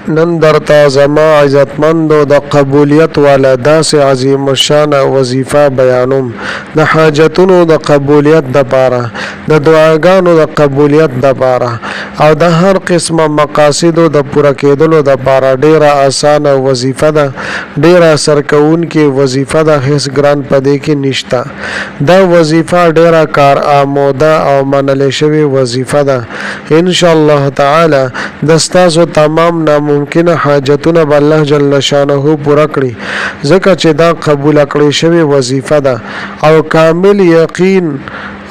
نن درته زما عزتمندو د قبولیت والا داسې عظیم الشان وظیفه بیانوم د حاجتونو د قبولیت د پاره د دعاګانو د قبولیت د پاره او د هر قسمه مقاصدو د پوره کېدلو د پاره ډیره اسانه وظیفه ده، ډیره سرکونکې وظیفه ده، هیڅ ګران پدې کې نشته. دا وظیفه ډیره کار آموده او منل شوی وظیفه ده. ان شاء الله تعالی د ستاسو تمام ناممکنه حاجتونه به الله جل شانه پوره کړي، ځکه چې دا قبول کړی شوی وظیفه ده او کامل یقین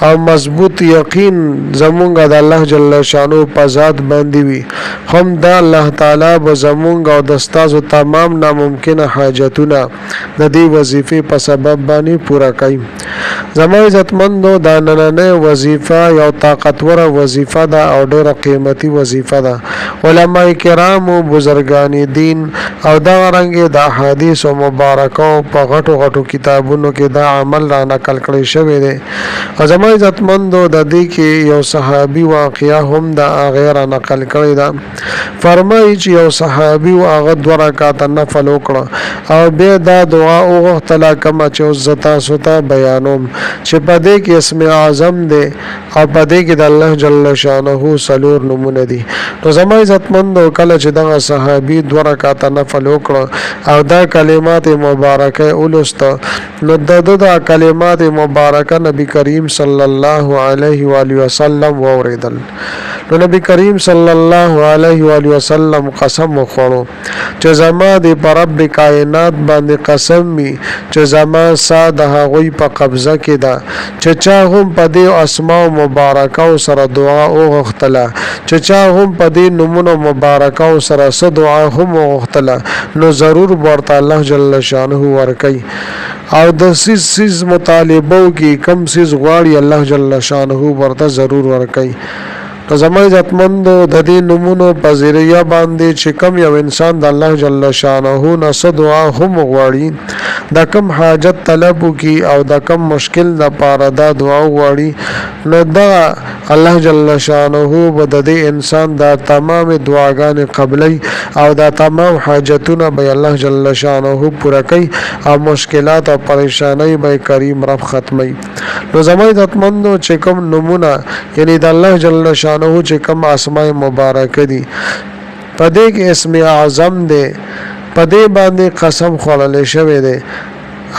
او مضبوط یقین زمونږ د الله جل شانو په ذات باندې وي. هم دا الله تعالی به زمونږ او د ستاسو تمام ناممکنه حاجتونه د دې وظیفې په سبب باندې پوره کوي. زما عزتمندو دا نننۍ وظیفه یو طاقتوره وظیفه ده او ډیره قیمتي وظیفه ده. علماء کرامو، بزرگان دین او دا رنګ د احادیث مبارکو په غټو غټو کتابونو کې دا عمل را نقل کړی شوی دی. زما عزتمندو د دې کې یو صحابي واقعیا هم د غیر نقل کړی دا. فرمایي چې یو صحابي هغه 2 رکعات نفل وکړه او بیا دا دعا وغوښتله کومه چې عزت سوته بیانوم چې په دې کې اسم اعظم دی او په دې کې د الله جل شانه څلور نومونه دي. نو زما عزتمندو کله چې دغه صحابي 2 رکعات نفل وکړه او دا کلمات مبارکه ولست، نو د کلمات مبارکه نبی کریم صلی الله علیه و آله وسلم واوریدل. نو نبی کریم صلی الله علیه و آله وسلم قسم وخوړو چې زما د رب کائنات باندې قسم می چې زما ساده هغوی په قبضه کې ده چې چا هم په دې اسماء مبارکه سره دعا وغوښتله، چې چا هم په دې نومونو مبارکه سره څه دعا هم وغوښتله، نو ضرور ورته الله جل شانه ورکوي. او د سیز مطالبو کې کم سیز غواړي الله جل شانه ورته ضرور ورکوي. زما عزتمندو د دې نومونو په ذریعہ باندې چې کوم یو انسان د الله جل شانه نه څه دعا هم غواړي، د کوم حاجت طلب کی او د کوم مشکل د پاره دا دعا غواړي، نو دا الله جل شانه به د دې انسان دا تمام دعاګانې قبلي او دا تمام حاجتونه به الله جل شانه پوره کوي او مشکلات او پریشانی به کریم رب ختمي. نو زما عزتمندو چې کوم نمونه یعنی د الله جل شانه چې کوم اسماء مبارکه دي په دې کې اسم اعظم دی، په دې باندې قسم خوړل شوی دی.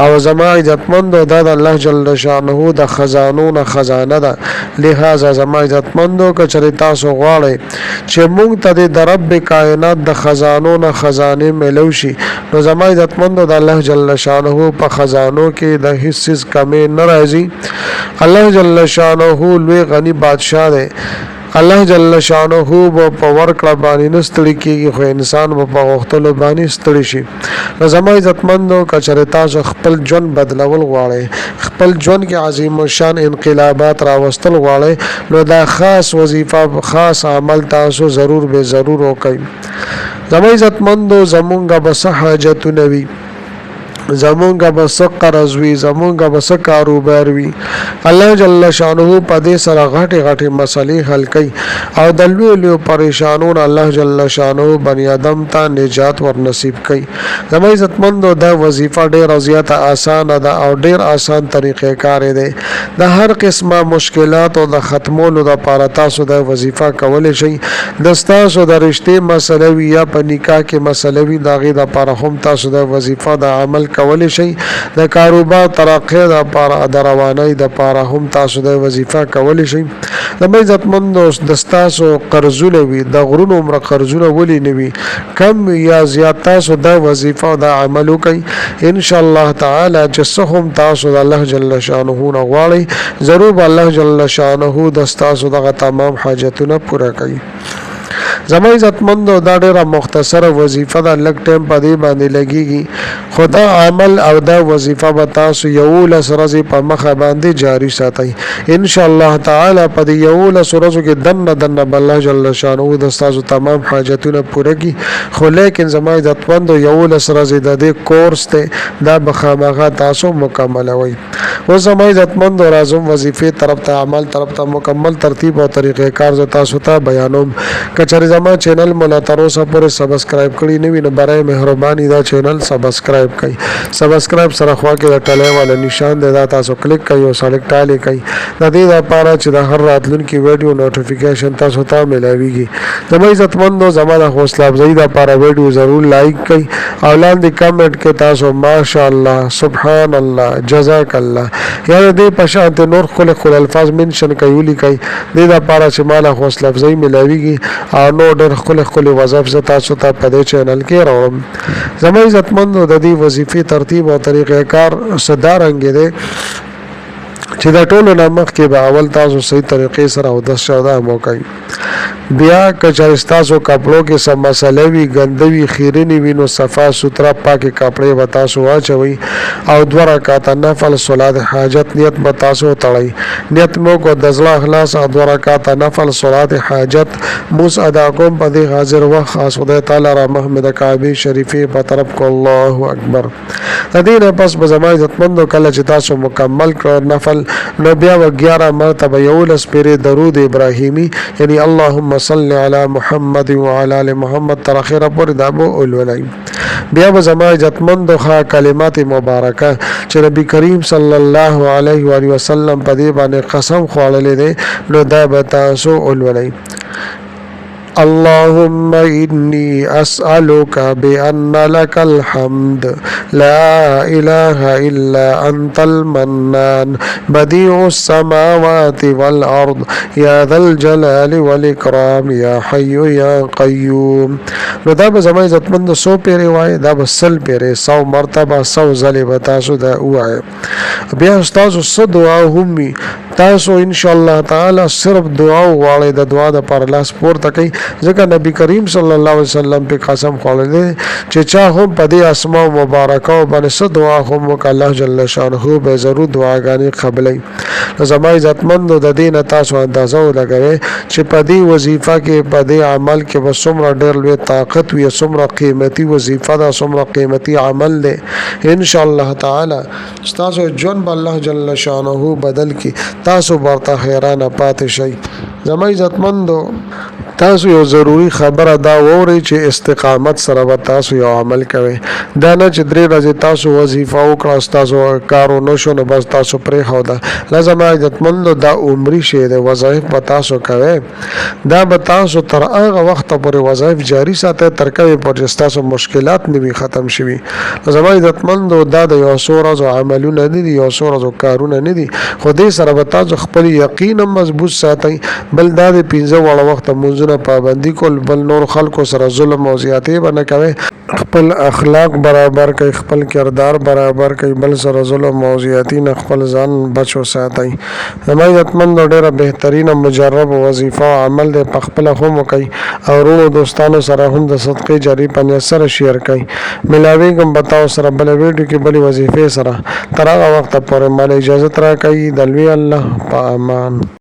او زما عزتمندو دا د الله جل شانه د خزانو نه خزانه ده. لہذا زما عزتمندو که چېرې تاسو غواړئ چې موږ ته د رب کائنات د خزانو نه خزانه ملو شي، نو زما عزتمندو د الله جل شانه په خزانو کې د هیڅ څیز کمی نه راځي. الله جل شانه لوی غنی بادشاہ دی. الله جل شانه په ورکړه باندې نستړي کیږي، خو انسان په غوښتلو باندې ستړي شي. زما عزتمندو کچره تاسو خپل ژوند بدلول غواړئ، خپل ژوند کې عظیم الشان انقلابات راوستل غواړئ، نو دا خاص وظیفه خاص عمل تاسو ضرور به ضرور وکړئ. زما عزتمندو زمونږه بس حاجتونه وي، زمونږه بس قرض وي، زمونږه بس کاروبار وي، الله جل شانه په دې سره غټي غټي مسلې حل کوي او د لوی لوی پریشانونو الله جل شانه بنی آدم ته نجات ور نصیب کوي. زما عزتمندو دا وظیفه ډېره زیاته آسانه ده او ډېر آسان طریقې کار دی. د هر قسمه مشکلات او د ختمولو لپاره تاسو دا وظیفه کولی شئ. د تاسو د رشتې مسله وي یا په نکاح کې مسله وي، د هغې لپاره هم تاسو دا وظیفه د عمل کولی شئ. د کاروبار ترقی د پاره د روانۍ د پاره هم تاسو د وظیفه کولی شئ. د عزتمندو د تاسو قرضونه وي، د غرونو عمر قرضونه ولې نه وي، کم یا زیات تاسو د وظیفه د عمل وکئ. ان شاء الله تعالی چې څه هم تاسو د الله جل شانه نه غواړئ، ضرور الله جل شانه د تاسو دغه تمام حاجتونه پوره کوي. زما عزتمندو دا ډیره مختصره وظیفه ده، لږ ټایم په دې باندې لګیږي، خو دا عمل او دا وظیفه به تاسو 11 ورځې په مخه باندې جاری ساتئ. ان شاء الله تعالی په دې 11 ورځو کې دنه الله جل شانه د تاسو تمام حاجتونه پوره کړي. خو لیکن زما عزتمندو 11 ورځې د دې کورس ته دا بخامغه تاسو مکملوي. و زما عزتمندو راځم وظیفه طرف ته، عمل طرف ته مکمل ترتیب او طریقې کار ز تاسو ته بیانوم. کچره زما چینل مولا تر اوسه پورې سبسکرایب کړی نه وي نو برای مهرباني دا چینل سبسکرایب کړئ. سبسکرایب سره خوا کې د ټلۍ والا نشان دی دا تاسو کلیک کړئ او سلیکټ ټالی کړئ د دې لپاره چې د هر راتلونکي ویډیو نوټیفیکیشن تاسو ته ملاویږي. زما عزتمندو زما د حوصله افزایي لپاره ویډیو ضرور لایک کړئ او لاندې کمنټ کې تاسو ماشاءالله سبحان الله جزاک الله یا دې په شان نور خلق الفاظ منشن کوي ولیکئ دې لپاره چې مال حوصله افزایي ملاویږي او نو ډېر خلق وظایف زه تاسو ته په دې چینل کې راوړم. زما عزتمندو د دې وظیفې ترتیب او طریقې کار صدارنګ دی چې دا ټولو نه مخکې به اول تاسو صحیح طریقې سره اودس شودا موکئ. بیا کچا تاسو کپړو کې سم مسئله وي ګندوي خیرنی وي نو صفا سوترا پاکي کپړې به تاسو واچوي او 2 رکعات نفل صلات حاجت نیت به تاسو تړئ. نیت مو کو د ځله اخلاص او 2 رکعات نفل صلات حاجت موس ادا کوم په دې حاضر وخت خاص خدای تعالی را محمد کعبه شریفه په طرف کو الله اکبر. دې نه پس به زما عزتمندو کله چې تاسو مکمل کړ نفل نو بیا 11 مرتبه یو لس پیری درود ابراهیمی یعنی اللهم صل علی محمد وعلى ال محمد تر اخره پورې دا به ولولای. بیا به زما عزتمندو ښه کلمات مبارکه چې نبی کریم صلی الله علیه و آله وسلم په دې باندې قسم خوړلې ده نو دا به تاسو ولولای. اللهم إني أسألك بأن لك الحمد لا إله إلا أنت المنان بديع السماوات والأرض يا ذا الجلال والإكرام يا حي يا قيوم. نو دا به زما عزتمند 100 پیری وای دا به 100 پیری 100 مرتبه 100 ځلې به تاسو دا وای. بیا تاسو څه دعا هم تاسو ان شاء الله تعالی صرف دعا غواړئ د دعا د پر لاس پورته کوي ځکه نبی کریم صلی الله علیه وسلم په قسم خوړلې چې چا هم په دې اسماء مبارکه باندې څه دعا هم وک الله جل شانه به ضرور دعاګانې قبلې. زما عزتمند د دین تاسو اندازو لګوي چې په دې وظیفه کې په دې عمل کې وسمره ډېر لوی طاقت وي سمره قیمتي وظیفه ده سمره قیمتي عمل ده ان شاء الله تعالی تاسو جون الله جل شانه بدل کی تاسو ورته حیرانه پاتې شئ. زما عزتمندو تاسو یو ضروری خبره دا ووري چې استقامت سره به تاسو یو عمل کوئ دا نه چې 3 ورځې تاسو وظیفه وکړه تاسو کارو نشو نو بس تاسو پرې خو دا لازم عزتمندو دا عمرې شی د وظایف په تاسو کوئ دا به تاسو تر هغه وخت پورې وظایف جاری ساتئ تر کومه پورې تاسو مشکلات نه ختم شي. لازم عزتمندو دا د یو سورز عملونه نه دي یو سورز کارونه نه دي خو دې سره به تاسو خپل یقین مضبوط ساتئ بل دا د 15 وړ وخت موږ پابندی کول بل نور خلکو سره ظلم او زیاتې باندې کوي خپل اخلاق برابر کوي خپل کردار برابر کوي بل سره ظلم او زیاتې نه خپل ځان بچو ساتي. زما عزتمند ډېره بهترینه مجرب وظیفه او عمل د خپل هم کوي او ورونو دوستانو سره هم د صدقې جاری په سره شیر کوي. ملاوي کوم بتاو سره بل ویډیو کې بل وظیفه سره تر هغه وخت پورې مال اجازه را کوي د لوی الله په امان.